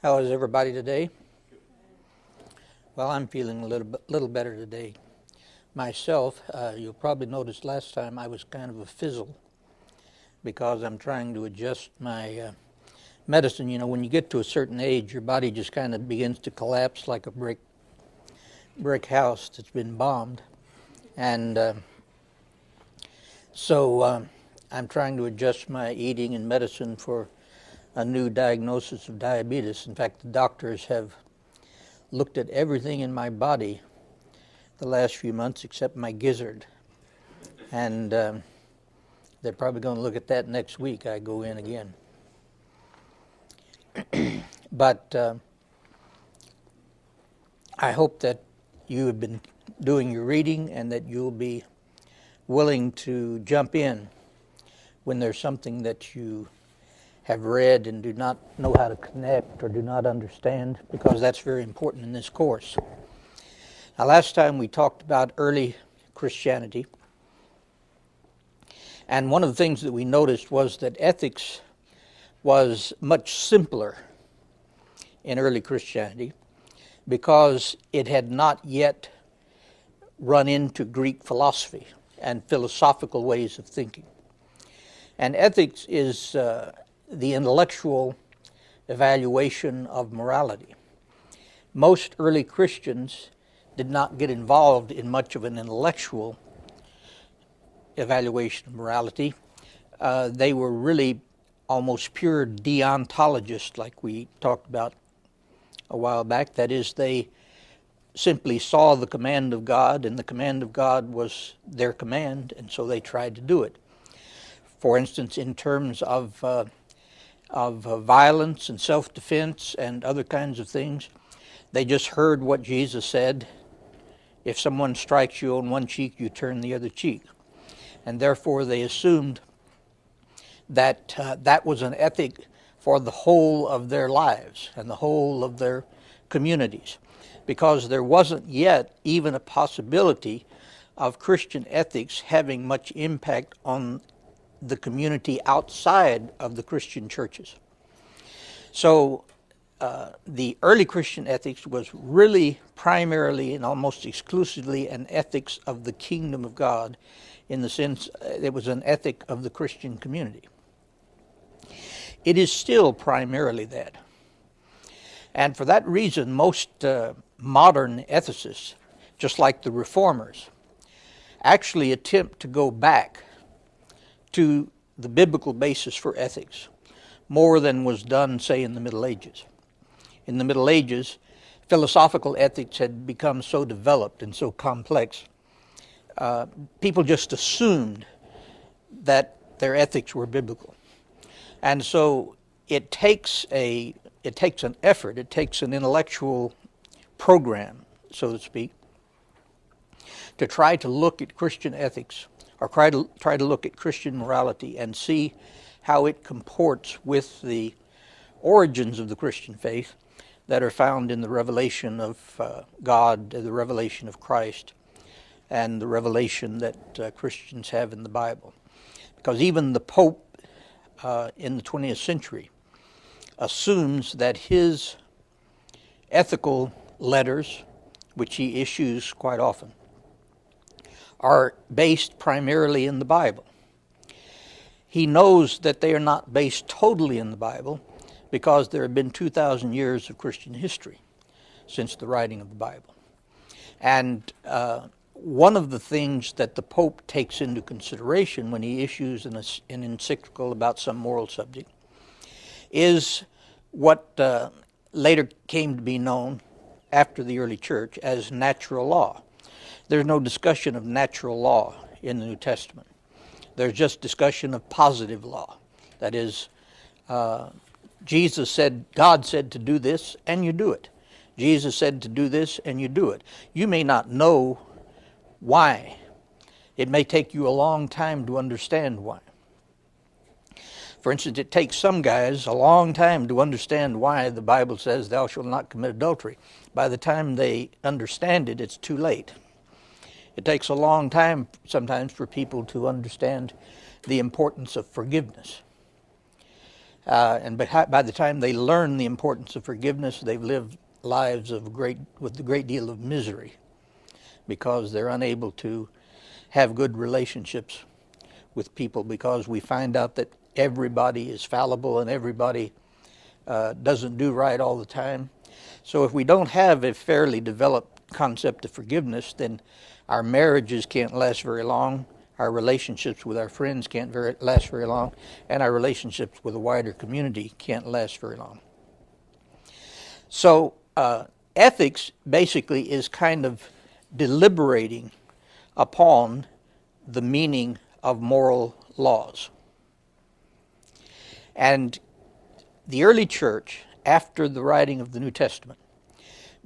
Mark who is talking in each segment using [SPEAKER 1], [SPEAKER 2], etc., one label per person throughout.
[SPEAKER 1] How is everybody today? Well, I'm feeling a little better today. Myself, you'll probably notice last time I was kind of a fizzle because I'm trying to adjust my medicine. You know, when you get to a certain age, your body just kind of begins to collapse like a brick house that's been bombed. And so I'm trying to adjust my eating and medicine for a new diagnosis of diabetes. In fact, the doctors have looked at everything in my body the last few months except my gizzard. And they're probably going to look at that next week. I go in again. But I hope that you have been doing your reading and that you'll be willing to jump in when there's something that you have read and do not know how to connect or do not understand, because that's very important in this course. Now, last time we talked about early Christianity, and one of the things that we noticed was that ethics was much simpler in early Christianity because it had not yet run into Greek philosophy and philosophical ways of thinking. And ethics is the intellectual evaluation of morality. Most early Christians did not get involved in much of an intellectual evaluation of morality. They were really almost pure deontologists, like we talked about a while back. That is, they simply saw the command of God, and the command of God was their command, and so they tried to do it. For instance, in terms of violence and self-defense and other kinds of things, they just heard what Jesus said. If someone strikes you on one cheek, you turn the other cheek. And therefore they assumed that that was an ethic for the whole of their lives and the whole of their communities, because there wasn't yet even a possibility of Christian ethics having much impact on the community outside of the Christian churches. So the early Christian ethics was really primarily and almost exclusively an ethics of the kingdom of God, in the sense it was an ethic of the Christian community. It is still primarily that. And for that reason, most modern ethicists, just like the reformers, actually attempt to go back to the biblical basis for ethics more than was done, say, in the Middle Ages. In the Middle Ages, philosophical ethics had become so developed and so complex, people just assumed that their ethics were biblical. And so it takes an effort, it takes an intellectual program, so to speak, to try to look at Christian ethics, or try to look at Christian morality and see how it comports with the origins of the Christian faith that are found in the revelation of God, the revelation of Christ, and the revelation that Christians have in the Bible. Because even the Pope in the 20th century assumes that his ethical letters, which he issues quite often, are based primarily in the Bible. He knows that they are not based totally in the Bible because there have been 2,000 years of Christian history since the writing of the Bible. And one of the things that the Pope takes into consideration when he issues an encyclical about some moral subject is what later came to be known after the early church as natural law. There's no discussion of natural law in the New Testament. There's just discussion of positive law. That is, Jesus said, God said to do this, and you do it. Jesus said to do this, and you do it. You may not know why. It may take you a long time to understand why. For instance, it takes some guys a long time to understand why the Bible says thou shalt not commit adultery. By the time they understand it, it's too late. It takes a long time sometimes for people to understand the importance of forgiveness. And by the time they learn the importance of forgiveness, they've lived lives with a great deal of misery because they're unable to have good relationships with people, because we find out that everybody is fallible and everybody doesn't do right all the time. So if we don't have a fairly developed concept of forgiveness, then our marriages can't last very long, our relationships with our friends can't last very long, and our relationships with the wider community can't last very long. So ethics basically is kind of deliberating upon the meaning of moral laws. And the early church, after the writing of the New Testament,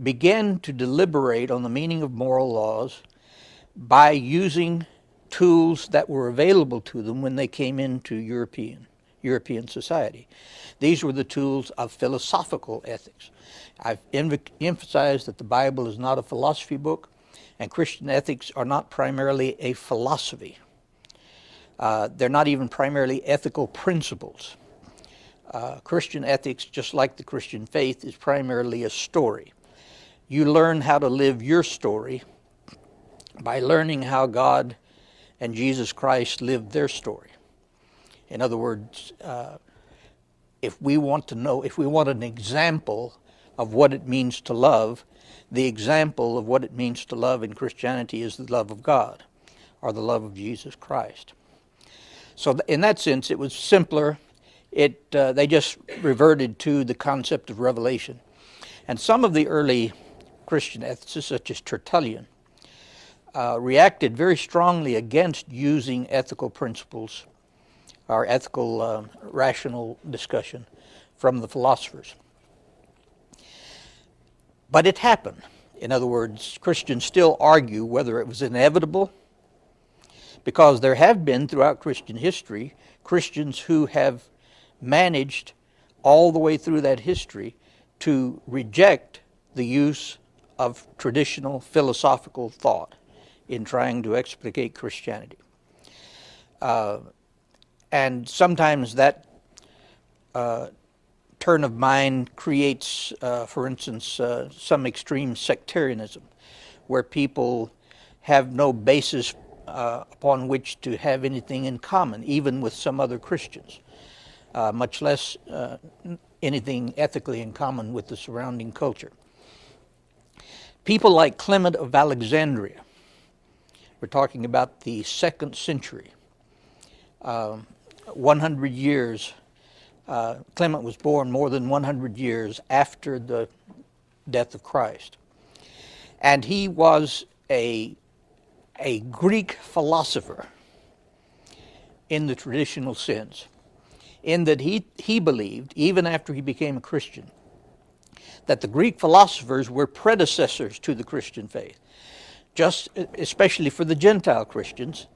[SPEAKER 1] began to deliberate on the meaning of moral laws by using tools that were available to them when they came into European society. These were the tools of philosophical ethics. I've emphasized that the Bible is not a philosophy book, and Christian ethics are not primarily a philosophy. They're not even primarily ethical principles. Christian ethics, just like the Christian faith, is primarily a story. You learn how to live your story by learning how God and Jesus Christ lived their story. In other words, if we want an example of what it means to love, the example of what it means to love in Christianity is the love of God, or the love of Jesus Christ. So in that sense, it was simpler. They just reverted to the concept of revelation. And some of the early Christian ethicists, such as Tertullian, reacted very strongly against using ethical principles or ethical rational discussion from the philosophers. But it happened. In other words, Christians still argue whether it was inevitable, because there have been throughout Christian history Christians who have managed all the way through that history to reject the use of traditional philosophical thought in trying to explicate Christianity. And sometimes that turn of mind creates, for instance, some extreme sectarianism, where people have no basis upon which to have anything in common, even with some other Christians, much less anything ethically in common with the surrounding culture. People like Clement of Alexandria, we're talking about the 2nd century, 100 years, Clement was born more than 100 years after the death of Christ. And he was a Greek philosopher in the traditional sense, in that he believed, even after he became a Christian, that the Greek philosophers were predecessors to the Christian faith. Especially for the Gentile Christians,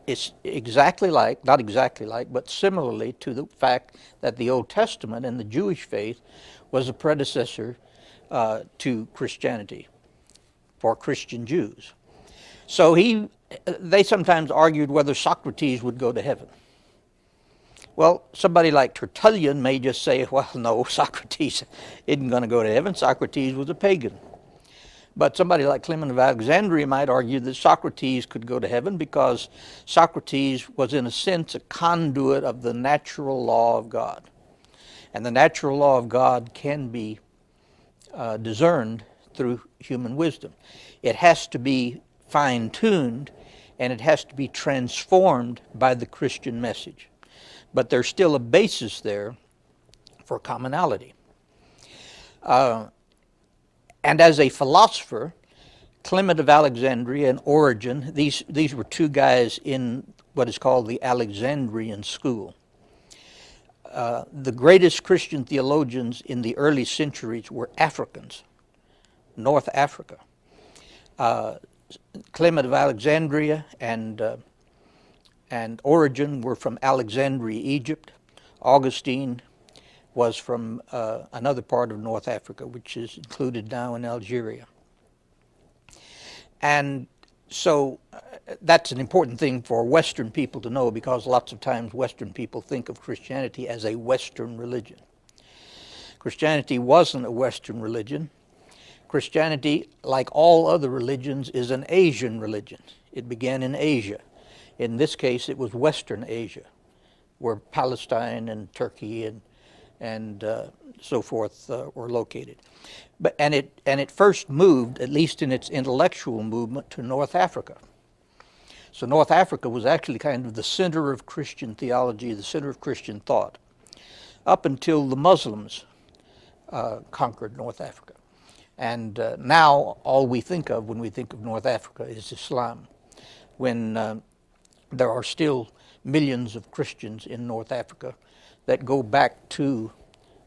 [SPEAKER 1] it's not exactly like, but similarly to the fact that the Old Testament and the Jewish faith was a predecessor to Christianity for Christian Jews. So they sometimes argued whether Socrates would go to heaven. Well, somebody like Tertullian may just say, well, no, Socrates isn't going to go to heaven. Socrates was a pagan. But somebody like Clement of Alexandria might argue that Socrates could go to heaven because Socrates was, in a sense, a conduit of the natural law of God. And the natural law of God can be discerned through human wisdom. It has to be fine-tuned, and it has to be transformed by the Christian message. But there's still a basis there for commonality. And as a philosopher, Clement of Alexandria and Origen, these were two guys in what is called the Alexandrian school. The greatest Christian theologians in the early centuries were Africans, North Africa. Clement of Alexandria and Origen were from Alexandria, Egypt. Augustine was from another part of North Africa, which is included now in Algeria. And So that's an important thing for Western people to know, because lots of times Western people think of Christianity as a Western religion. Christianity wasn't a Western religion. Christianity, like all other religions, is an Asian religion. It began in Asia. In this case, it was Western Asia, where Palestine and Turkey and so forth were located. And it first moved, at least in its intellectual movement, to North Africa. So North Africa was actually kind of the center of Christian theology, the center of Christian thought, up until the Muslims conquered North Africa. And now all we think of when we think of North Africa is Islam, when there are still millions of Christians in North Africa that go back to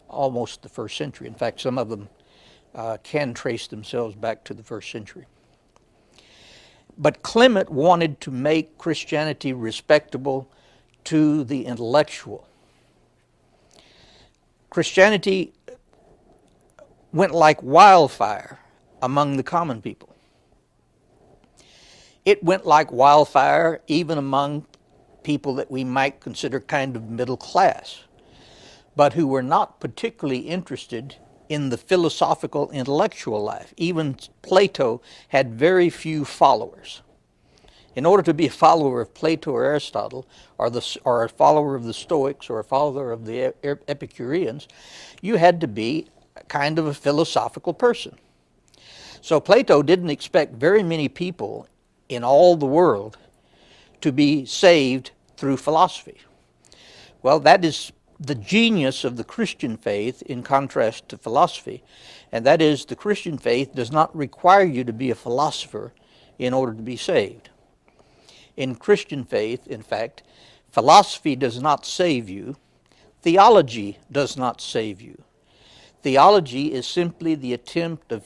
[SPEAKER 1] almost the first century. In fact, some of them can trace themselves back to the first century. But Clement wanted to make Christianity respectable to the intellectual. Christianity went like wildfire among the common people. It went like wildfire even among people that we might consider kind of middle class, but who were not particularly interested in the philosophical intellectual life. Even Plato had very few followers. In order to be a follower of Plato or Aristotle, or a follower of the Stoics, or a follower of the Epicureans, you had to be kind of a philosophical person. So Plato didn't expect very many people in all the world to be saved through philosophy. Well, that is the genius of the Christian faith in contrast to philosophy, and that is the Christian faith does not require you to be a philosopher in order to be saved. In Christian faith, in fact, philosophy does not save you. Theology does not save you. Theology is simply the attempt of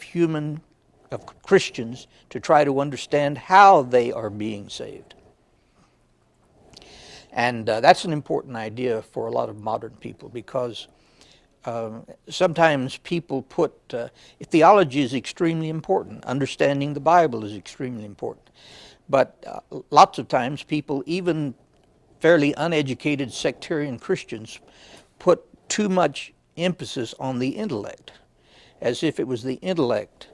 [SPEAKER 1] Christians to try to understand how they are being saved. And that's an important idea for a lot of modern people, because sometimes people put, theology is extremely important. Understanding the Bible is extremely important. But lots of times people, even fairly uneducated sectarian Christians, put too much emphasis on the intellect, as if it was the intellect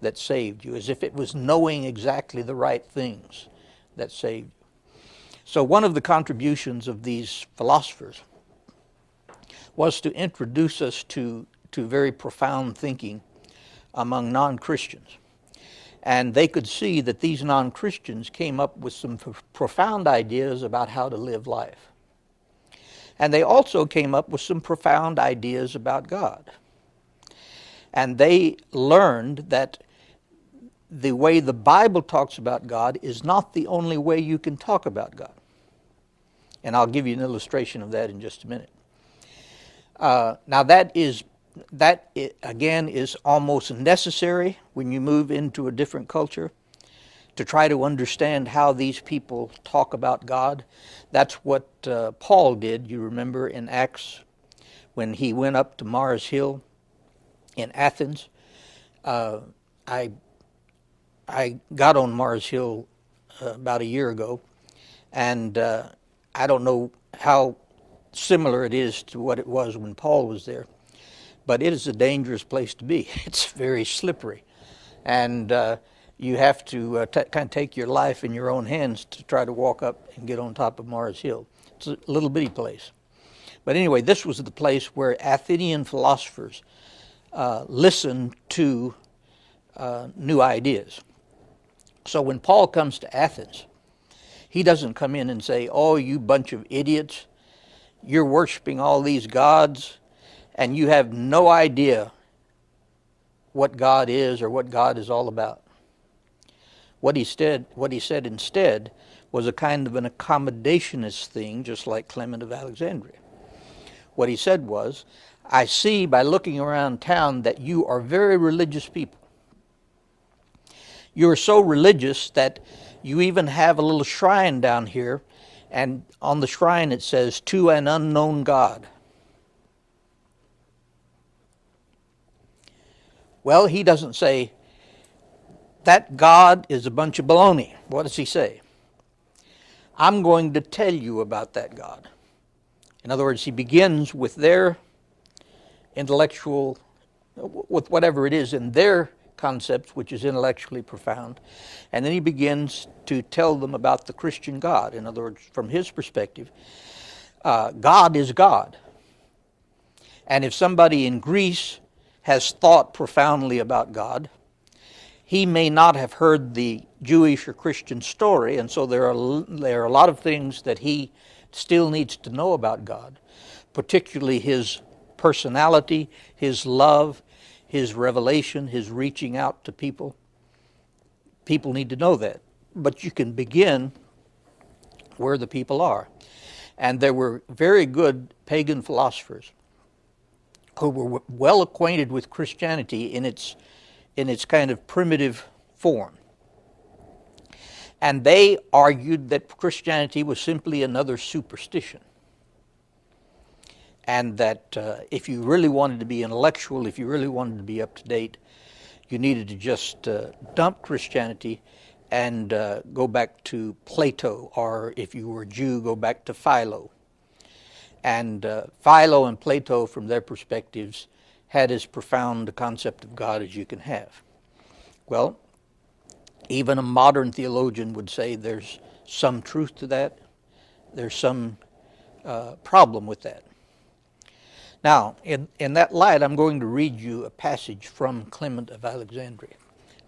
[SPEAKER 1] that saved you, as if it was knowing exactly the right things that saved you. So one of the contributions of these philosophers was to introduce us to very profound thinking among non-Christians. And they could see that these non-Christians came up with some profound ideas about how to live life. And they also came up with some profound ideas about God. And they learned that the way the Bible talks about God is not the only way you can talk about God. And I'll give you an illustration of that in just a minute. Now that again is almost necessary when you move into a different culture, to try to understand how these people talk about God. That's what Paul did, you remember, in Acts, when he went up to Mars Hill in Athens. I got on Mars Hill about a year ago, and I don't know how similar it is to what it was when Paul was there, but it is a dangerous place to be. It's very slippery, and you have to kind of take your life in your own hands to try to walk up and get on top of Mars Hill. It's a little bitty place. But anyway, this was the place where Athenian philosophers listened to new ideas. So when Paul comes to Athens, he doesn't come in and say, "Oh, you bunch of idiots, you're worshiping all these gods, and you have no idea what God is or what God is all about." What he said instead was a kind of an accommodationist thing, just like Clement of Alexandria. What he said was, "I see by looking around town that you are very religious people. You are so religious that you even have a little shrine down here, and on the shrine it says, 'To an unknown God.'" Well, he doesn't say, that God is a bunch of baloney. What does he say? I'm going to tell you about that God. In other words, he begins with their intellectual, with whatever it is in their concepts, which is intellectually profound, and then he begins to tell them about the Christian God. In other words, from his perspective, God is God. And if somebody in Greece has thought profoundly about God, he may not have heard the Jewish or Christian story, and so there are a lot of things that he still needs to know about God, particularly his personality, his love, his revelation, his reaching out to people. People need to know that. But you can begin where the people are. And there were very good pagan philosophers who were well acquainted with Christianity in its kind of primitive form. And they argued that Christianity was simply another superstition. And that if you really wanted to be intellectual, if you really wanted to be up to date, you needed to just dump Christianity and go back to Plato, or if you were a Jew, go back to Philo. And Philo and Plato, from their perspectives, had as profound a concept of God as you can have. Well, even a modern theologian would say there's some truth to that. There's some problem with that. Now, in that light, I'm going to read you a passage from Clement of Alexandria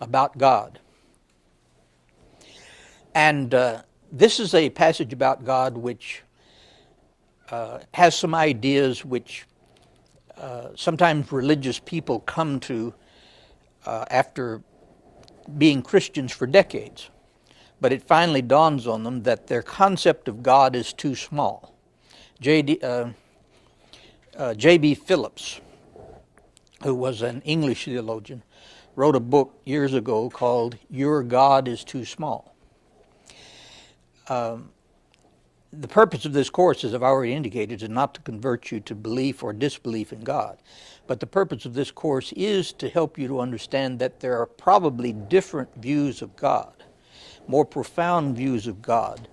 [SPEAKER 1] about God. And this is a passage about God which has some ideas which sometimes religious people come to after being Christians for decades. But it finally dawns on them that their concept of God is too small. J.B. Phillips, who was an English theologian, wrote a book years ago called Your God is Too Small. The purpose of this course, as I've already indicated, is not to convert you to belief or disbelief in God. But the purpose of this course is to help you to understand that there are probably different views of God, more profound views of God,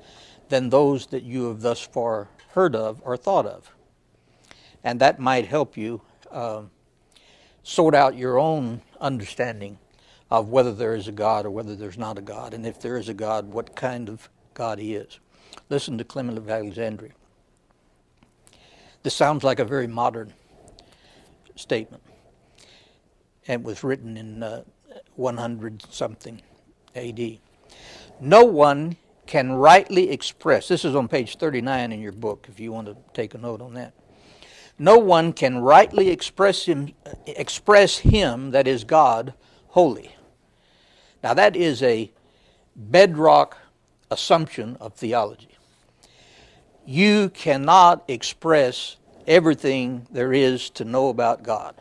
[SPEAKER 1] than those that you have thus far heard of or thought of. And that might help you sort out your own understanding of whether there is a God or whether there's not a God, and if there is a God, what kind of God he is. Listen to Clement of Alexandria. This sounds like a very modern statement, and was written in 100-something AD. No one can rightly express, this is on page 39 in your book, if you want to take a note on that. No one can rightly express him, that is God, holy. Now that is a bedrock assumption of theology. You cannot express everything there is to know about God.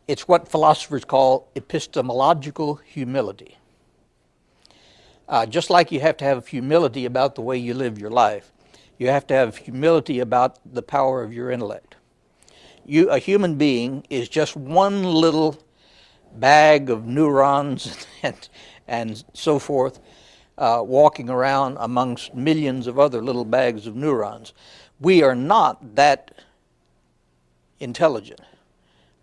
[SPEAKER 1] It's what philosophers call epistemological humility. Just like you have to have humility about the way you live your life, you have to have humility about the power of your intellect. A human being is just one little bag of neurons and so forth, walking around amongst millions of other little bags of neurons. We are not that intelligent.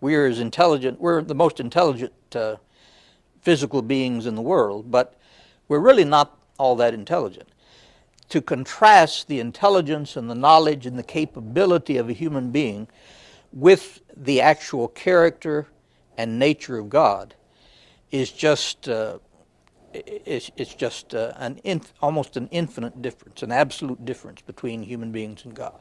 [SPEAKER 1] We are as intelligent, we're the most intelligent physical beings in the world, but we're really not all that intelligent. To contrast the intelligence and the knowledge and the capability of a human being with the actual character and nature of God is just almost an infinite difference, an absolute difference between human beings and God.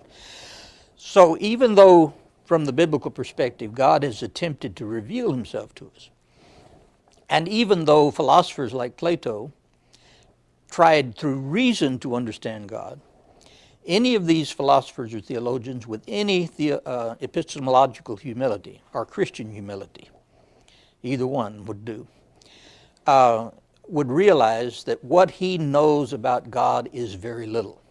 [SPEAKER 1] So even though from the biblical perspective God has attempted to reveal himself to us, and even though philosophers like Plato tried through reason to understand God, any of these philosophers or theologians with any epistemological humility or Christian humility, either one would do, would realize that what he knows about God is very little.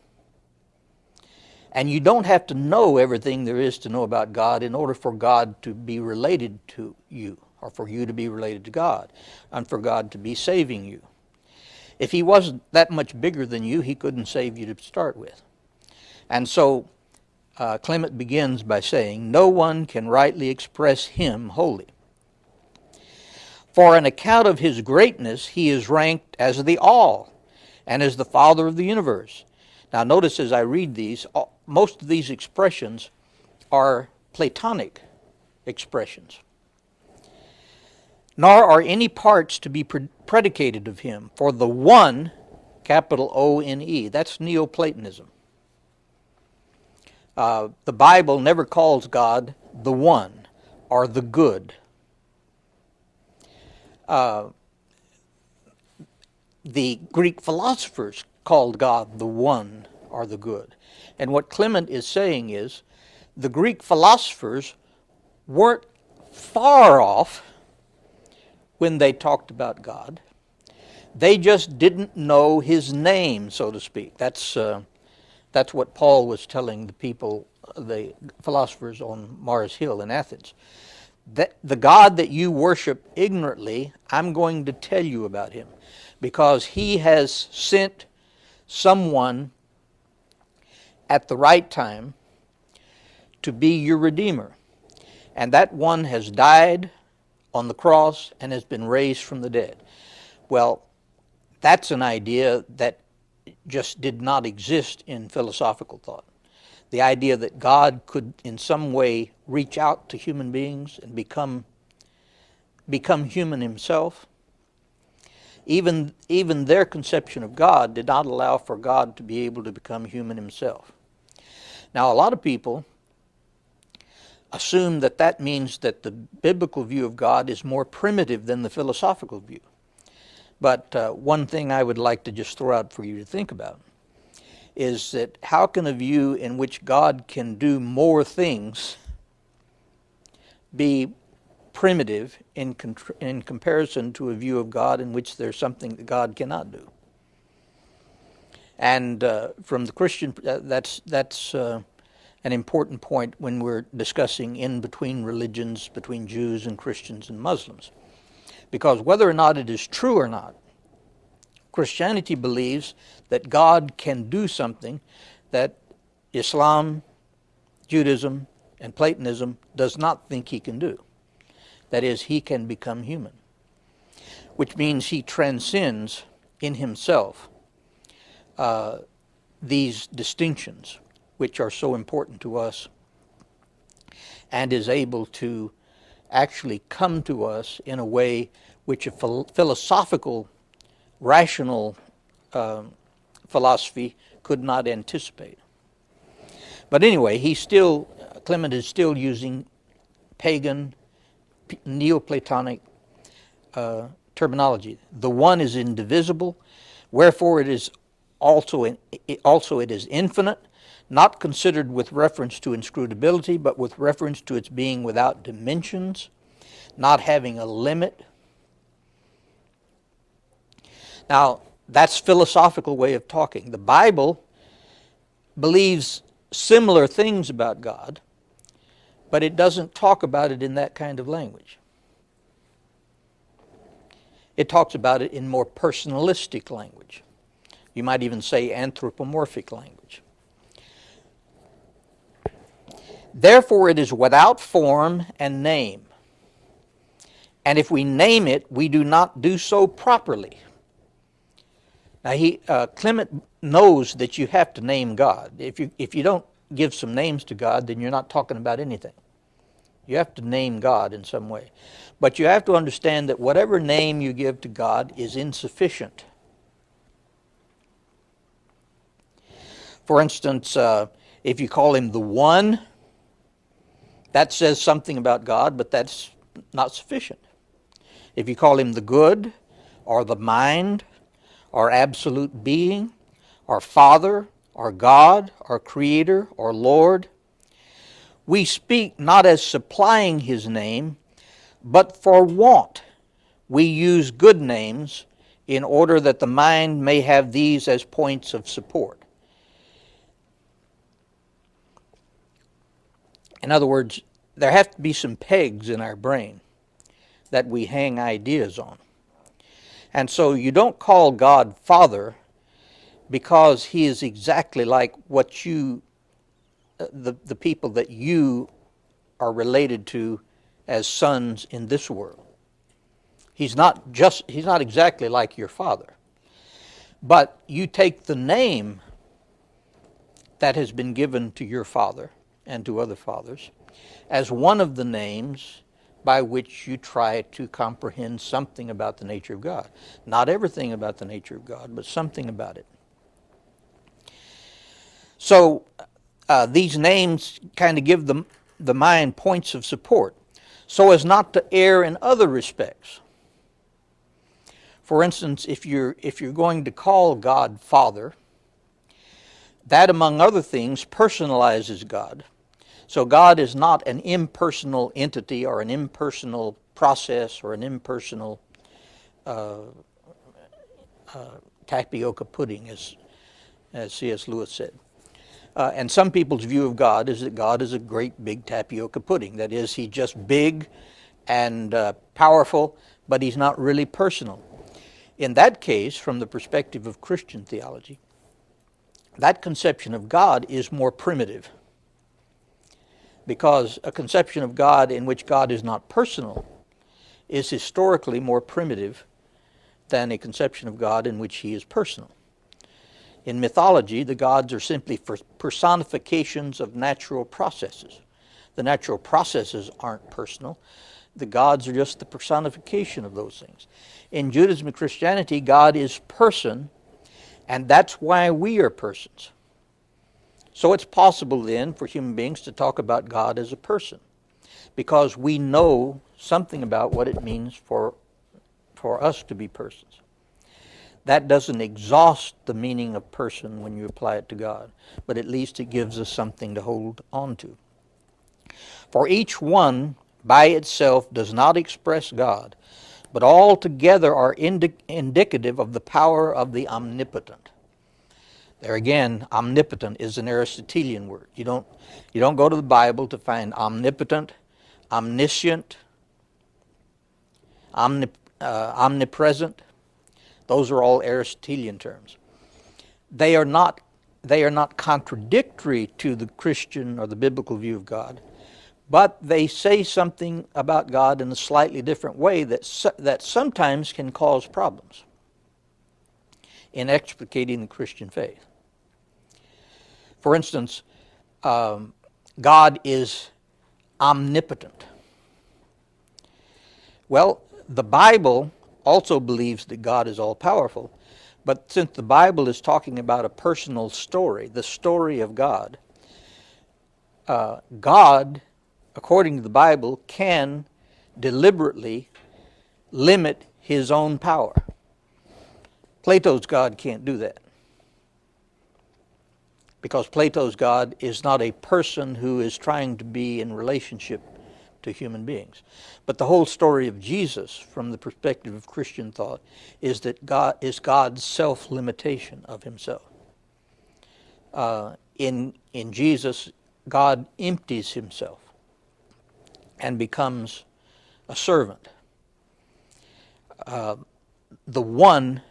[SPEAKER 1] And you don't have to know everything there is to know about God in order for God to be related to you or for you to be related to God, and for God to be saving you. If he wasn't that much bigger than you, he couldn't save you to start with. And so Clement begins by saying, no one can rightly express him wholly. For on account of his greatness, he is ranked as the all, and as the Father of the universe. Now notice as I read these, most of these expressions are Platonic expressions. Nor are any parts to be predicated of him, for the one, capital O-N-E, that's Neoplatonism. The Bible never calls God the one or the good. The Greek philosophers called God the one or the good. And what Clement is saying is the Greek philosophers weren't far off when they talked about God. They just didn't know his name, so to speak. That's what Paul was telling the people, the philosophers on Mars Hill in Athens. That the God that you worship ignorantly, I'm going to tell you about him, because he has sent someone at the right time to be your Redeemer. And that one has died on the cross and has been raised from the dead. Well, that's an idea that just did not exist in philosophical thought. The idea that God could in some way reach out to human beings and become human himself, even their conception of God did not allow for God to be able to become human himself. Now, a lot of people assume that that means that the biblical view of God is more primitive than the philosophical view. But one thing I would like to just throw out for you to think about is that how can a view in which God can do more things be primitive in comparison to a view of God in which there's something that God cannot do? And from the Christian, that's an important point when we're discussing in between religions, between Jews and Christians and Muslims. Because whether or not it is true or not, Christianity believes that God can do something that Islam, Judaism, and Platonism does not think he can do. That is, he can become human, which means he transcends in himself these distinctions, which are so important to us, and is able to actually come to us in a way which a philosophical, rational philosophy could not anticipate. But anyway, Clement is still using pagan, Neoplatonic terminology. The one is indivisible, wherefore it is also it is infinite, not considered with reference to inscrutability, but with reference to its being without dimensions, not having a limit. Now, that's philosophical way of talking. The Bible believes similar things about God, but it doesn't talk about it in that kind of language. It talks about it in more personalistic language. You might even say anthropomorphic language. Therefore, it is without form and name. And if we name it, we do not do so properly. Now, Clement knows that you have to name God. If you don't give some names to God, then you're not talking about anything. You have to name God in some way. But you have to understand that whatever name you give to God is insufficient. For instance, if you call him the One, that says something about God, but that's not sufficient. If you call him the Good, or the Mind, or Absolute Being, or Father, or God, or Creator, or Lord, we speak not as supplying his name, but for want we use good names in order that the mind may have these as points of support. In other words, there have to be some pegs in our brain that we hang ideas on. And so you don't call God Father because he is exactly like what you, the people that you are related to as sons in this world. He's not exactly like your father. But you take the name that has been given to your father and to other fathers as one of the names by which you try to comprehend something about the nature of God. Not everything about the nature of God, but something about it. So these names kind of give the mind points of support so as not to err in other respects. For instance, if you're going to call God Father, that among other things personalizes God. So God is not an impersonal entity or an impersonal process or an impersonal tapioca pudding, as C.S. Lewis said. And some people's view of God is that God is a great big tapioca pudding. That is, he's just big and powerful, but he's not really personal. In that case, from the perspective of Christian theology, that conception of God is more primitive, because a conception of God in which God is not personal is historically more primitive than a conception of God in which he is personal. In mythology, the gods are simply personifications of natural processes. The natural processes aren't personal. The gods are just the personification of those things. In Judaism and Christianity, God is person, and that's why we are persons. So it's possible then for human beings to talk about God as a person, because we know something about what it means for us to be persons. That doesn't exhaust the meaning of person when you apply it to God, but at least it gives us something to hold on to. For each one by itself does not express God, but all together are indicative of the power of the omnipotent. There again, omnipotent is an Aristotelian word. You don't go to the Bible to find omnipotent, omniscient, omnipresent. Those are all Aristotelian terms. They are not contradictory to the Christian or the biblical view of God, but they say something about God in a slightly different way that sometimes can cause problems in explicating the Christian faith. For instance, God is omnipotent. Well, the Bible also believes that God is all-powerful, but since the Bible is talking about a personal story, the story of God, God, according to the Bible, can deliberately limit his own power. Plato's God can't do that, because Plato's God is not a person who is trying to be in relationship to human beings. But the whole story of Jesus, from the perspective of Christian thought, is that God is God's self-limitation of himself. In Jesus, God empties himself and becomes a servant. The one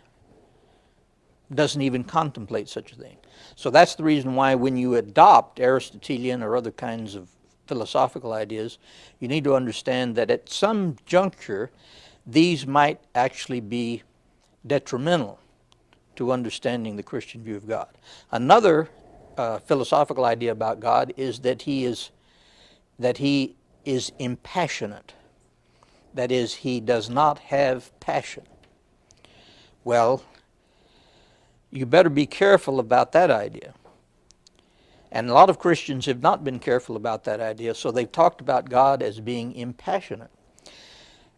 [SPEAKER 1] doesn't even contemplate such a thing. So that's the reason why when you adopt Aristotelian or other kinds of philosophical ideas, you need to understand that at some juncture, these might actually be detrimental to understanding the Christian view of God. Another philosophical idea about God is that he is impassionate. That is, he does not have passion. Well, you better be careful about that idea. And a lot of Christians have not been careful about that idea, so they've talked about God as being impassionate.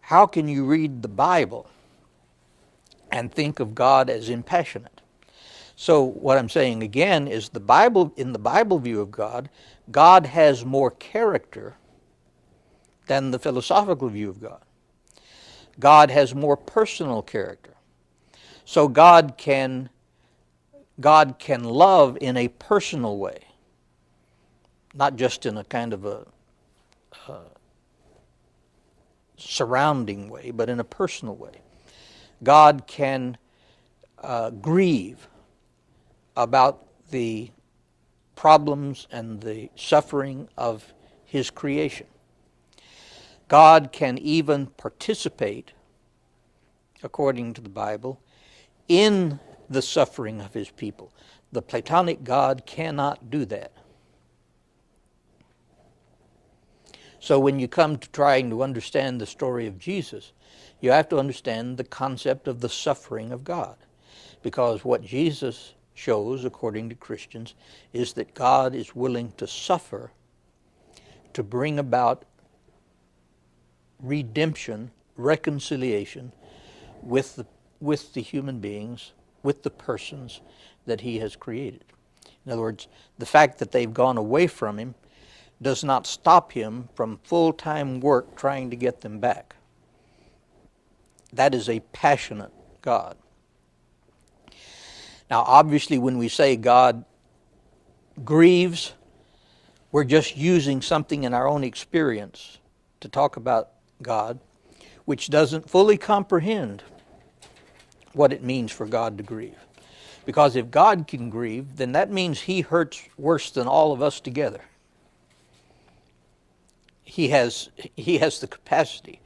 [SPEAKER 1] How can you read the Bible and think of God as impassionate? So what I'm saying again is in the Bible view of God, God has more character than the philosophical view of God. God has more personal character. So God can love in a personal way, not just in a kind of a surrounding way, but in a personal way. God can grieve about the problems and the suffering of his creation. God can even participate, according to the Bible, in the suffering of his people. The Platonic God cannot do that. So when you come to trying to understand the story of Jesus, you have to understand the concept of the suffering of God. Because what Jesus shows, according to Christians, is that God is willing to suffer to bring about redemption, reconciliation with the human beings, with the persons that he has created. In other words, the fact that they've gone away from him does not stop him from full-time work trying to get them back. That is a passionate God. Now, obviously, when we say God grieves, we're just using something in our own experience to talk about God, which doesn't fully comprehend what it means for God to grieve. Because if God can grieve, then that means he hurts worse than all of us together. He has the capacity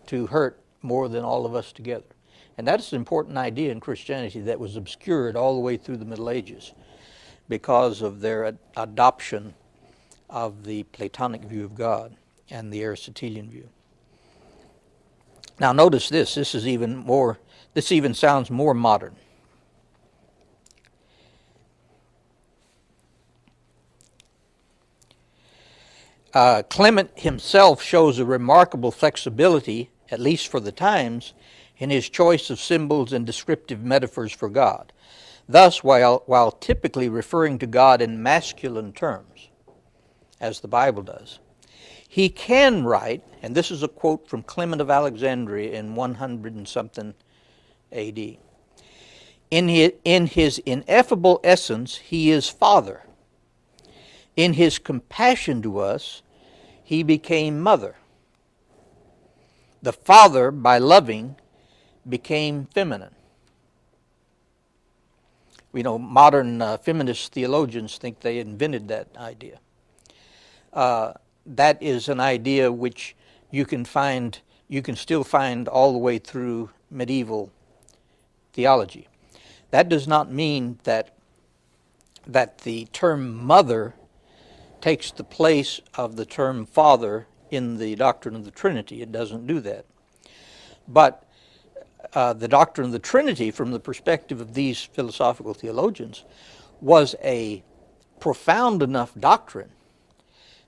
[SPEAKER 1] to hurt more than all of us together. And that's an important idea in Christianity that was obscured all the way through the Middle Ages because of their adoption of the Platonic view of God and the Aristotelian view. Now notice this. This even sounds more modern. Clement himself shows a remarkable flexibility, at least for the times, in his choice of symbols and descriptive metaphors for God. Thus, while typically referring to God in masculine terms, as the Bible does, he can write, and this is a quote from Clement of Alexandria in 100 and something AD, in his ineffable essence, he is Father. In his compassion to us, he became Mother. The Father, by loving, became feminine. We know modern feminist theologians think they invented that idea. That is an idea which you can still find all the way through medieval theology. That does not mean that the term mother takes the place of the term father in the doctrine of the Trinity. It doesn't do that. But the doctrine of the Trinity, from the perspective of these philosophical theologians, was a profound enough doctrine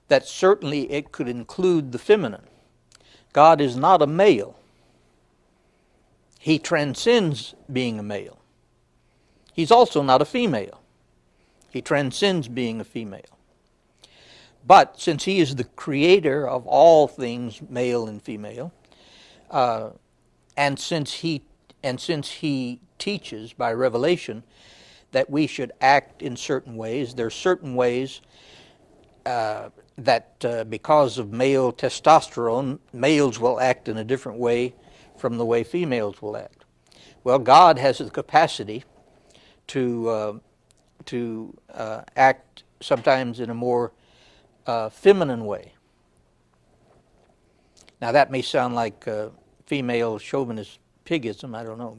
[SPEAKER 1] that certainly it could include the feminine. God is not a male. He transcends being a male. He's also not a female. He transcends being a female. But since he is the creator of all things male and female, and since he teaches by revelation that we should act in certain ways, there are certain ways that because of male testosterone, males will act in a different way from the way females will act. Well, God has the capacity to act sometimes in a more feminine way. Now that may sound like female chauvinist pigism, I don't know,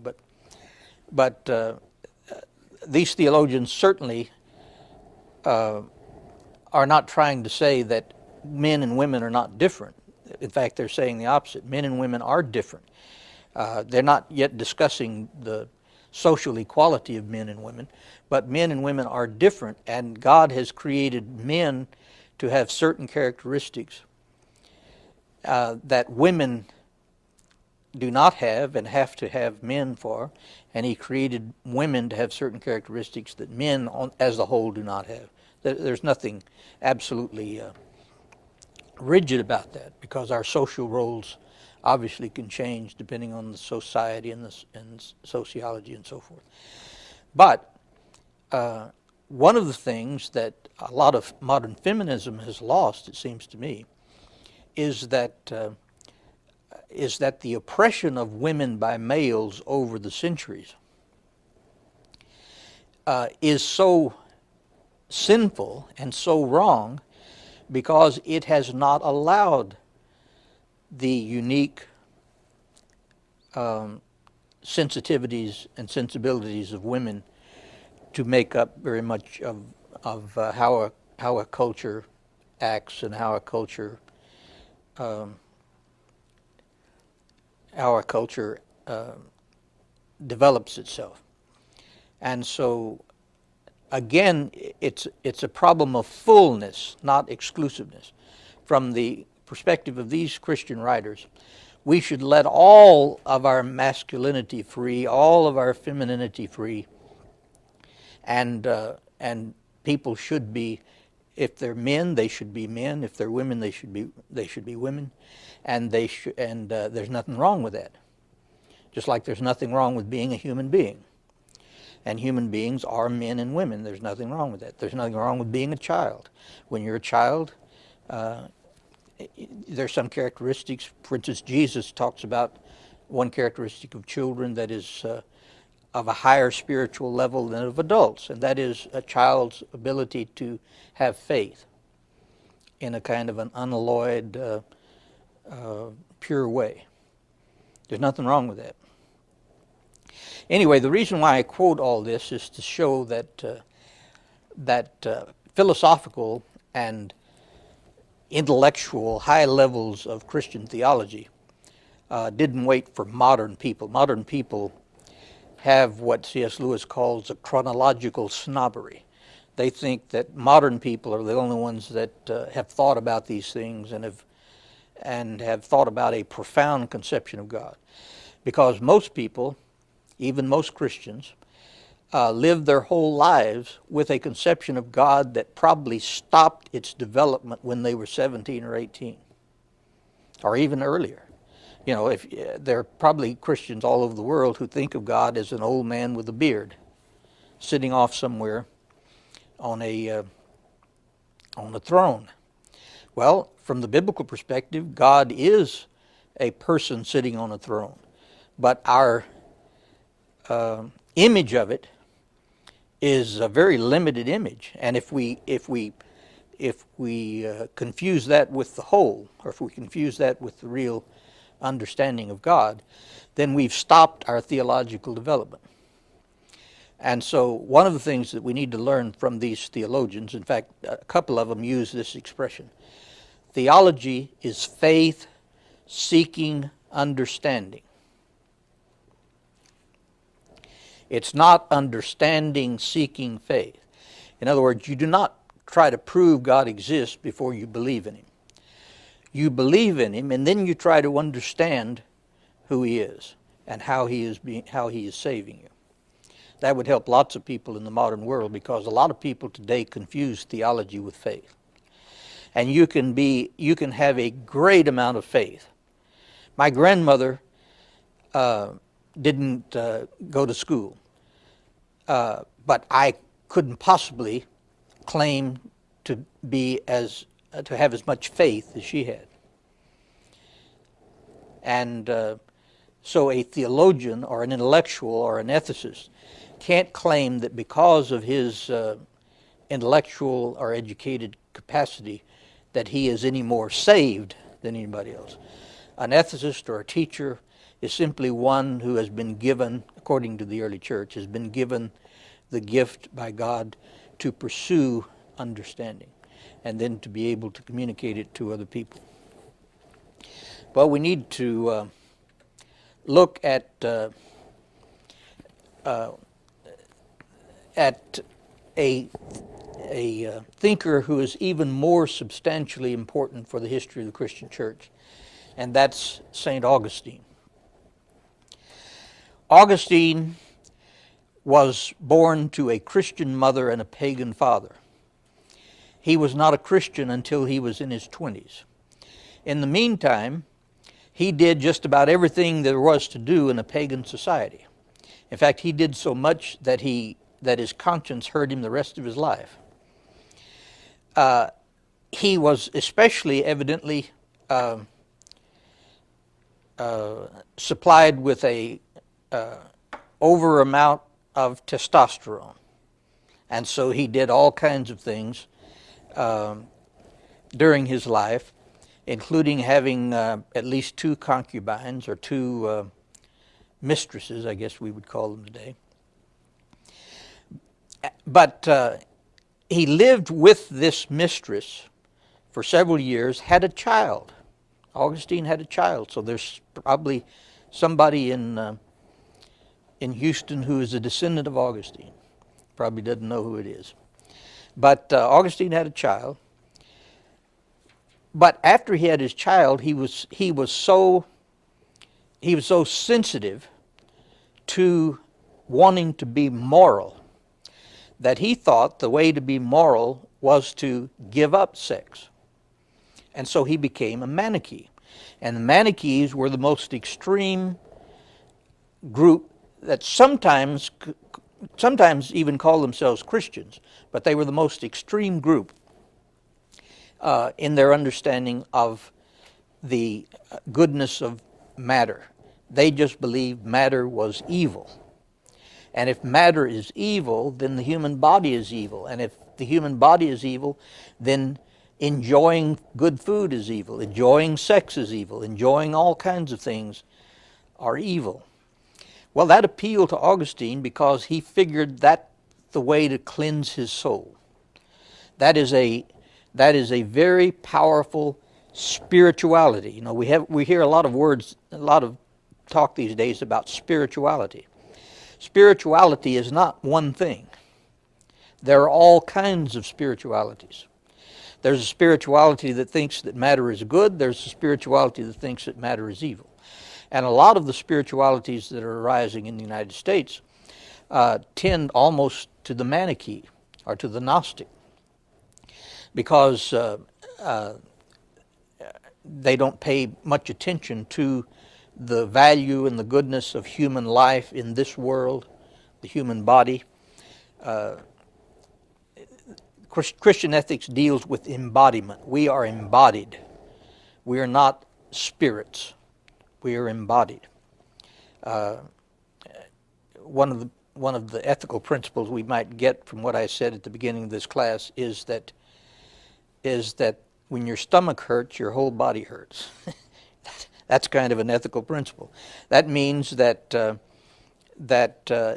[SPEAKER 1] but these theologians certainly are not trying to say that men and women are not different. In fact, they're saying the opposite. Men and women are different. They're not yet discussing the social equality of men and women, but men and women are different, and God has created men to have certain characteristics that women do not have and have to have men for, and he created women to have certain characteristics that men as a whole do not have. There's nothing absolutely rigid about that, because our social roles obviously can change depending on the society and sociology and so forth. But one of the things that a lot of modern feminism has lost, it seems to me, is that is that the oppression of women by males over the centuries is so sinful and so wrong because it has not allowed the unique sensitivities and sensibilities of women to make up very much of how a culture acts and how a culture develops itself. And so, again, it's a problem of fullness, not exclusiveness. From the perspective of these Christian writers, we should let all of our masculinity free, all of our femininity free, and people should be, if they're men, they should be men. If they're women, they should be women, and there's nothing wrong with that. Just like there's nothing wrong with being a human being. And human beings are men and women. There's nothing wrong with that. There's nothing wrong with being a child. When you're a child, there's some characteristics. For instance, Jesus talks about one characteristic of children that is of a higher spiritual level than of adults, and that is a child's ability to have faith in a kind of an unalloyed, pure way. There's nothing wrong with that. Anyway, the reason why I quote all this is to show that philosophical and intellectual high levels of Christian theology didn't wait for modern people. Modern people have what C.S. Lewis calls a chronological snobbery. They think that modern people are the only ones that have thought about these things and have thought about a profound conception of God. Because most people, even most Christians, live their whole lives with a conception of God that probably stopped its development when they were 17 or 18, or even earlier. You know, if there are probably Christians all over the world who think of God as an old man with a beard, sitting off somewhere on a throne. Well, from the biblical perspective, God is a person sitting on a throne, but our image of it is a very limited image, and if we confuse that with the whole, or if we confuse that with the real understanding of God, then we've stopped our theological development. And so one of the things that we need to learn from these theologians, in fact, a couple of them use this expression: theology is faith seeking understanding. It's not understanding seeking faith. In other words, you do not try to prove God exists before you believe in Him. You believe in Him, and then you try to understand who He is and how He is saving you. That would help lots of people in the modern world, because a lot of people today confuse theology with faith. And you can have a great amount of faith. My grandmother didn't go to school, but I couldn't possibly claim to have as much faith as she had. And so a theologian or an intellectual or an ethicist can't claim that because of his intellectual or educated capacity that he is any more saved than anybody else. An ethicist or a teacher is simply one who has been given, according to the early church, has been given the gift by God to pursue understanding and then to be able to communicate it to other people. Well, we need to look at a thinker who is even more substantially important for the history of the Christian church, and that's St. Augustine. Augustine was born to a Christian mother and a pagan father. He was not a Christian until he was in his 20s. In the meantime, he did just about everything there was to do in a pagan society. In fact, he did so much that his conscience hurt him the rest of his life. He was especially evidently supplied with a over amount of testosterone. And so he did all kinds of things during his life, including having at least 2 concubines, or 2 mistresses, I guess we would call them today. But he lived with this mistress for several years, had a child. Augustine had a child, so there's probably somebody in Houston who is a descendant of Augustine. Probably doesn't know who it is. But Augustine had a child. But after he had his child, he was so sensitive to wanting to be moral that he thought the way to be moral was to give up sex. And so he became a Manichae. And the Manichaees were the most extreme group that sometimes even call themselves Christians, but they were the most extreme group in their understanding of the goodness of matter. They just believed matter was evil. And if matter is evil, then the human body is evil. And if the human body is evil, then enjoying good food is evil. Enjoying sex is evil. Enjoying all kinds of things are evil. Well, that appealed to Augustine because he figured that the way to cleanse his soul. That is a very powerful spirituality. You know, we hear a lot of words, a lot of talk these days about spirituality. Spirituality is not one thing. There are all kinds of spiritualities. There's a spirituality that thinks that matter is good. There's a spirituality that thinks that matter is evil. And a lot of the spiritualities that are arising in the United States tend almost to the Manichae or to the Gnostic, because they don't pay much attention to the value and the goodness of human life in this world, the human body. Christian ethics deals with embodiment. We are embodied. We are not spirits. We are embodied. One of the ethical principles we might get from what I said at the beginning of this class is that when your stomach hurts, your whole body hurts. That's kind of an ethical principle. That means that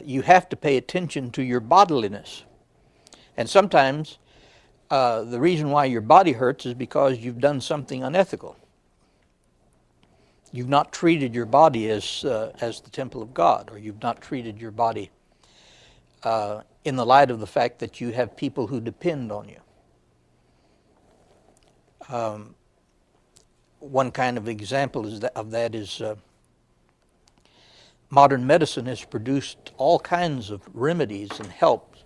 [SPEAKER 1] you have to pay attention to your bodiliness. And sometimes the reason why your body hurts is because you've done something unethical. You've not treated your body as the temple of God, or you've not treated your body in the light of the fact that you have people who depend on you. One kind of example of that is modern medicine has produced all kinds of remedies and helps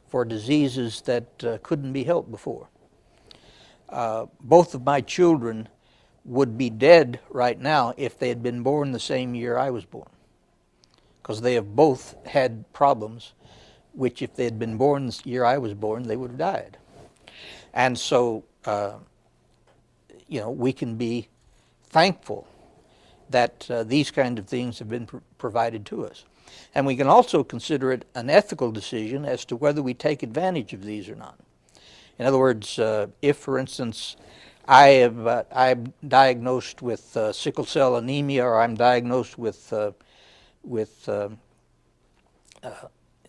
[SPEAKER 1] for diseases that couldn't be helped before. Both of my children would be dead right now if they had been born the same year I was born, because they have both had problems which, if they had been born the year I was born, they would have died. And so we can be thankful that these kind of things have been provided to us. And we can also consider it an ethical decision as to whether we take advantage of these or not. In other words, if, for instance, I'm diagnosed with sickle cell anemia, or I'm diagnosed with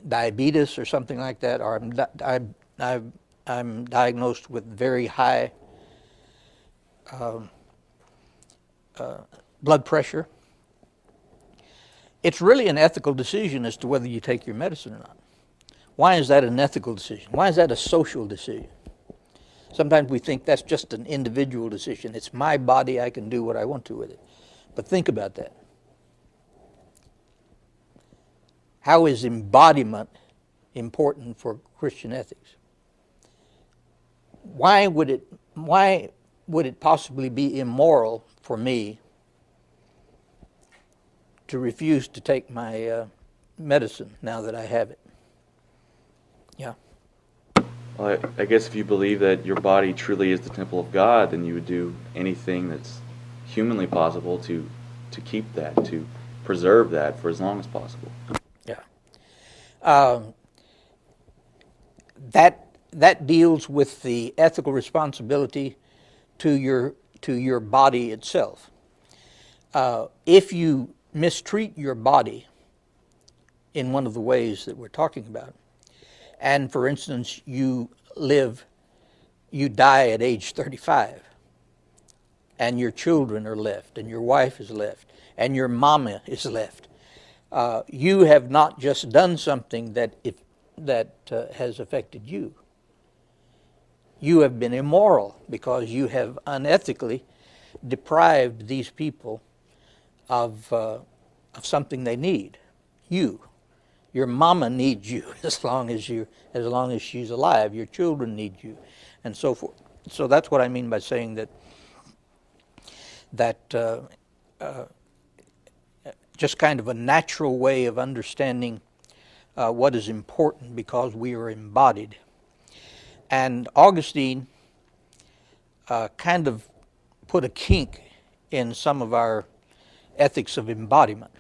[SPEAKER 1] diabetes or something like that, or I'm diagnosed with very high blood pressure, it's really an ethical decision as to whether you take your medicine or not. Why is that an ethical decision? Why is that a social decision? Sometimes we think that's just an individual decision. It's my body, I can do what I want to with it. But think about that. How is embodiment important for Christian ethics? Why would it possibly be immoral for me to refuse to take my medicine now that I have it? Yeah.
[SPEAKER 2] Well, I guess if you believe that your body truly is the temple of God, then you would do anything that's humanly possible to keep that, to preserve that for as long as possible.
[SPEAKER 1] Yeah. That deals with the ethical responsibility to your body itself. If you mistreat your body in one of the ways that we're talking about, and for instance, you die at age 35, and your children are left, and your wife is left, and your mama is left, you have not just done something that has affected you. You have been immoral because you have unethically deprived these people of something they need. Your mama needs you as long as she's alive. Your children need you, and so forth. So that's what I mean by saying that just kind of a natural way of understanding what is important because we are embodied. And Augustine kind of put a kink in some of our ethics of embodiment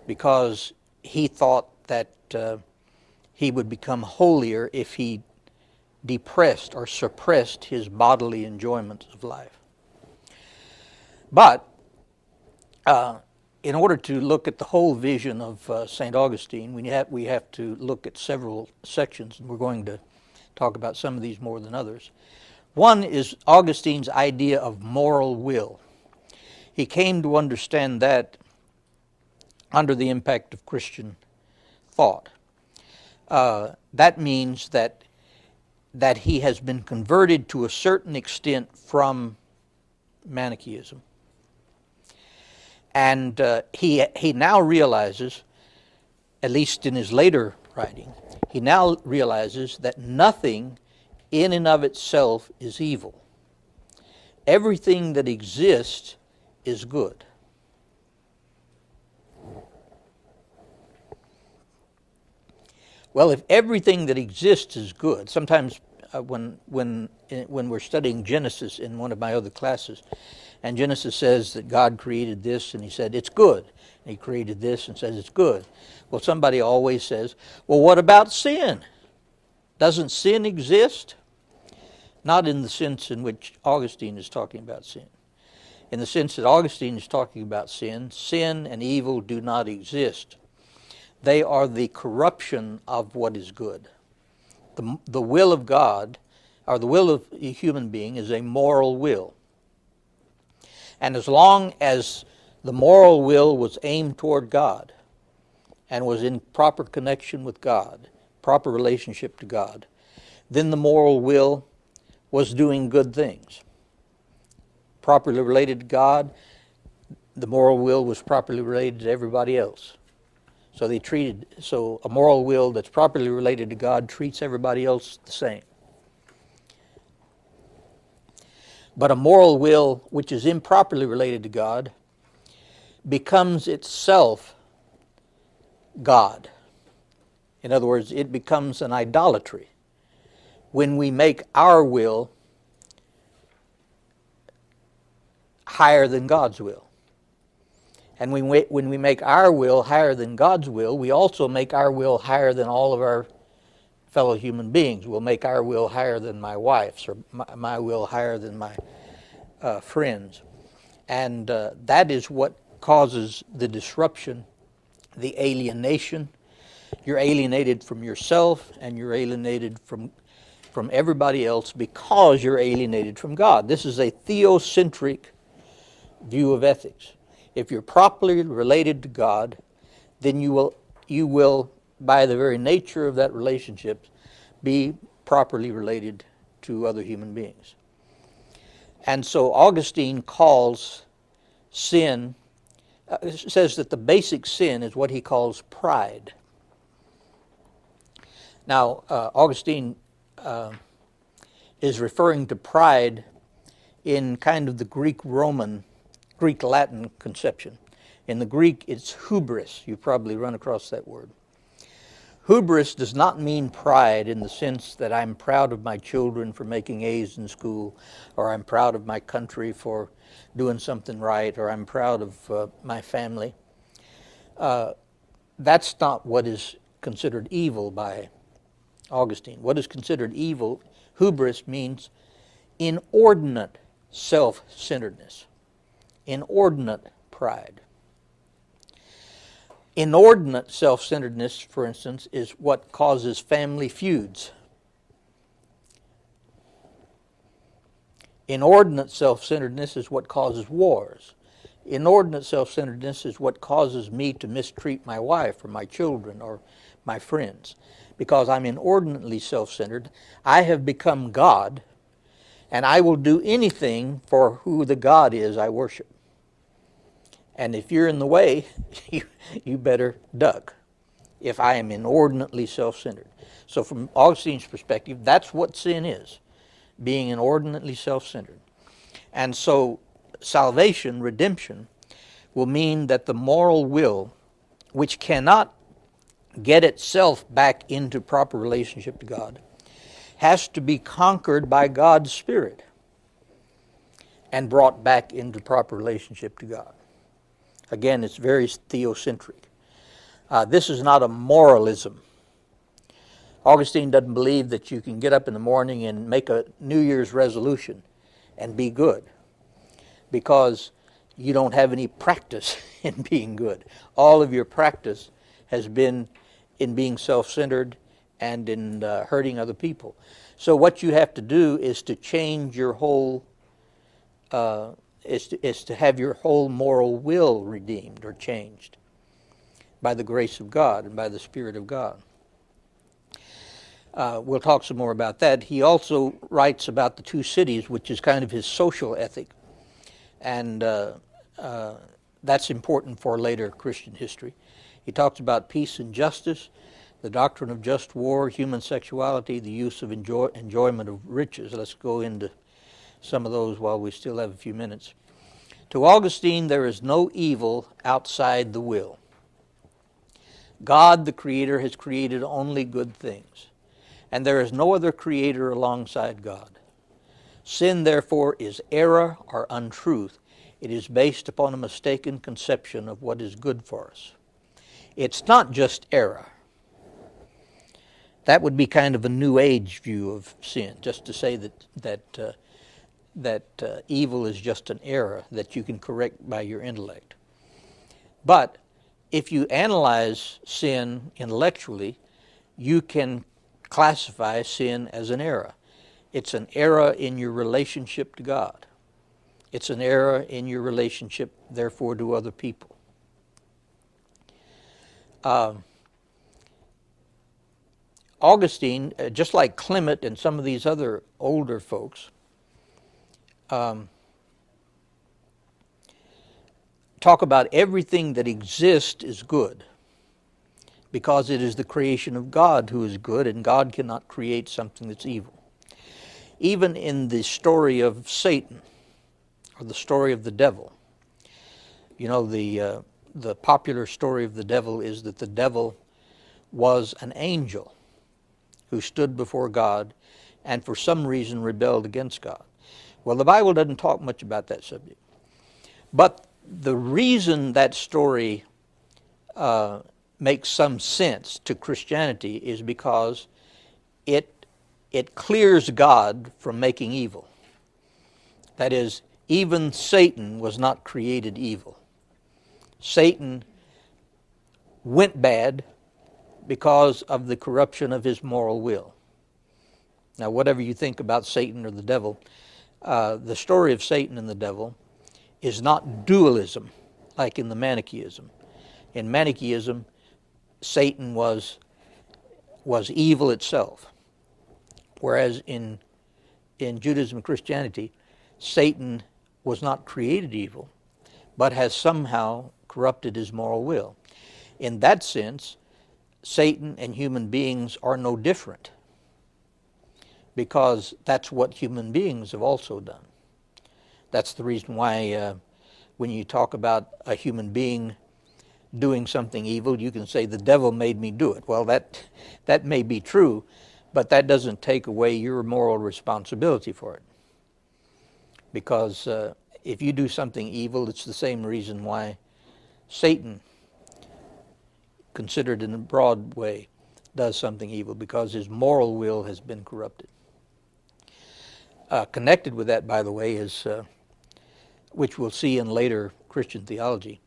[SPEAKER 1] because he thought that he would become holier if he depressed or suppressed his bodily enjoyment of life. But in order to look at the whole vision of St. Augustine, we have to look at several sections, and we're going to talk about some of these more than others. One is Augustine's idea of moral will. He came to understand that under the impact of Christian thought. That means that he has been converted to a certain extent from Manichaeism. And he now realizes, at least in his later writing, he now realizes that nothing in and of itself is evil. Everything that exists is good. Well, if everything that exists is good, sometimes when we're studying Genesis in one of my other classes, and Genesis says that God created this, and he said, it's good. And he created this and says it's good. Well, somebody always says, well, what about sin? Doesn't sin exist? Not in the sense in which Augustine is talking about sin. In the sense that Augustine is talking about sin and evil do not exist. They are the corruption of what is good. The will of God, or the will of a human being, is a moral will. And as long as the moral will was aimed toward God and was in proper connection with God, proper relationship to God, then the moral will was doing good things. Properly related to God, the moral will was properly related to everybody else. So a moral will that's properly related to God treats everybody else the same. But a moral will which is improperly related to God becomes itself God. In other words, it becomes an idolatry when we make our will higher than God's will. And when we make our will higher than God's will, we also make our will higher than all of our fellow human beings. We'll make our will higher than my wife's, or my will higher than my friends. And that is what causes the disruption, the alienation. You're alienated from yourself, and you're alienated from everybody else because you're alienated from God. This is a theocentric view of ethics. If you're properly related to God, then you will, by the very nature of that relationship, be properly related to other human beings. And so Augustine calls sin, says that the basic sin is what he calls pride. Now, Augustine is referring to pride in kind of the Greek-Latin conception. In the Greek, it's hubris. You've probably run across that word. Hubris does not mean pride in the sense that I'm proud of my children for making A's in school, or I'm proud of my country for doing something right, or I'm proud of my family. That's not what is considered evil by Augustine. What is considered evil, hubris, means inordinate self-centeredness, inordinate pride. Inordinate self-centeredness, for instance, is what causes family feuds. Inordinate self-centeredness is what causes wars. Inordinate self-centeredness is what causes me to mistreat my wife or my children or my friends. Because I'm inordinately self-centered, I have become God, and I will do anything for who the God is I worship. And if you're in the way, you better duck, if I am inordinately self-centered. So from Augustine's perspective, that's what sin is, being inordinately self-centered. And so salvation, redemption, will mean that the moral will, which cannot get itself back into proper relationship to God, has to be conquered by God's Spirit and brought back into proper relationship to God. Again, it's very theocentric. This is not a moralism. Augustine doesn't believe that you can get up in the morning and make a New Year's resolution and be good, because you don't have any practice in being good. All of your practice has been in being self-centered and in hurting other people. So what you have to do is to change your whole is to have your whole moral will redeemed or changed by the grace of God and by the Spirit of God. We'll talk some more about that. He also writes about the two cities, which is kind of his social ethic, and that's important for later Christian history. He talks about peace and justice, the doctrine of just war, human sexuality, the use of enjoyment of riches. Let's go into some of those while we still have a few minutes. To Augustine, there is no evil outside the will. God, the Creator, has created only good things, and there is no other Creator alongside God. Sin, therefore, is error or untruth. It is based upon a mistaken conception of what is good for us. It's not just error. That would be kind of a New Age view of sin, just to say that evil is just an error that you can correct by your intellect. But if you analyze sin intellectually, you can classify sin as an error. It's an error in your relationship to God. It's an error in your relationship, therefore, to other people. Augustine, just like Clement and some of these other older folks, talk about everything that exists is good, because it is the creation of God who is good, and God cannot create something that's evil. Even in the story of Satan, or the story of the devil, you know, the popular story of the devil is that the devil was an angel who stood before God and for some reason rebelled against God. Well, the Bible doesn't talk much about that subject. But the reason that story makes some sense to Christianity is because it clears God from making evil. That is, even Satan was not created evil. Satan went bad because of the corruption of his moral will. Now, whatever you think about Satan or the devil, the story of Satan and the devil is not dualism, like in the Manichaeism. In Manichaeism, Satan was evil itself, whereas in Judaism and Christianity, Satan was not created evil, but has somehow corrupted his moral will. In that sense, Satan and human beings are no different, because that's what human beings have also done. That's the reason why when you talk about a human being doing something evil, you can say the devil made me do it. Well, that may be true, but that doesn't take away your moral responsibility for it. Because if you do something evil, it's the same reason why Satan, considered in a broad way, does something evil, because his moral will has been corrupted. Connected with that, by the way, is, which we'll see in later Christian theology,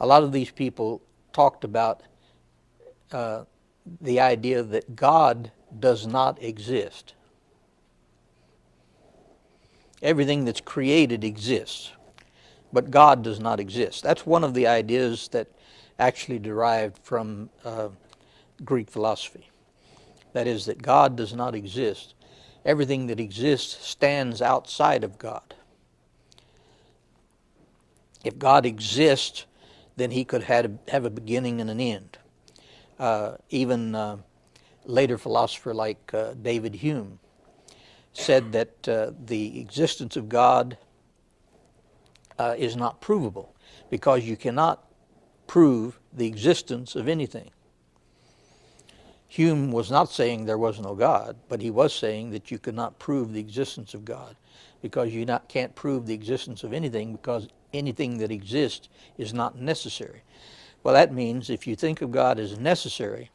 [SPEAKER 1] a lot of these people talked about the idea that God does not exist. Everything that's created exists, but God does not exist. That's one of the ideas that actually derived from Greek philosophy. That is, that God does not exist. Everything that exists stands outside of God. If God exists, then he could have a beginning and an end. Even later philosopher like David Hume said that the existence of God is not provable, because you cannot prove the existence of anything. Hume was not saying there was no God, but he was saying that you could not prove the existence of God, because you can't prove the existence of anything, because anything that exists is not necessary. Well, that means if you think of God as necessary,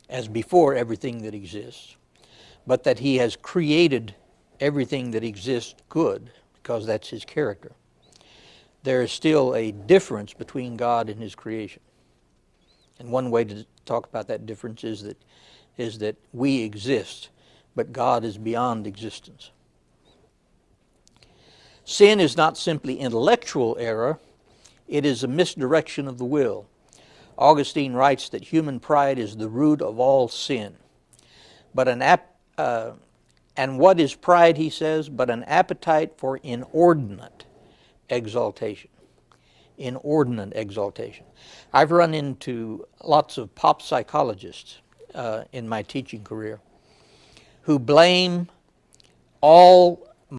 [SPEAKER 1] as before everything that exists, but that he has created everything that exists good, because that's his character, there is still a difference between God and his creation. And one way to talk about that difference is that we exist, but God is beyond existence. Sin is not simply intellectual error, it is a misdirection of the will. Augustine writes that human pride is the root of all sin. But and what is pride, he says? But an appetite for inordinate exaltation. Inordinate exaltation. I've run into lots of pop psychologists in my teaching career who blame all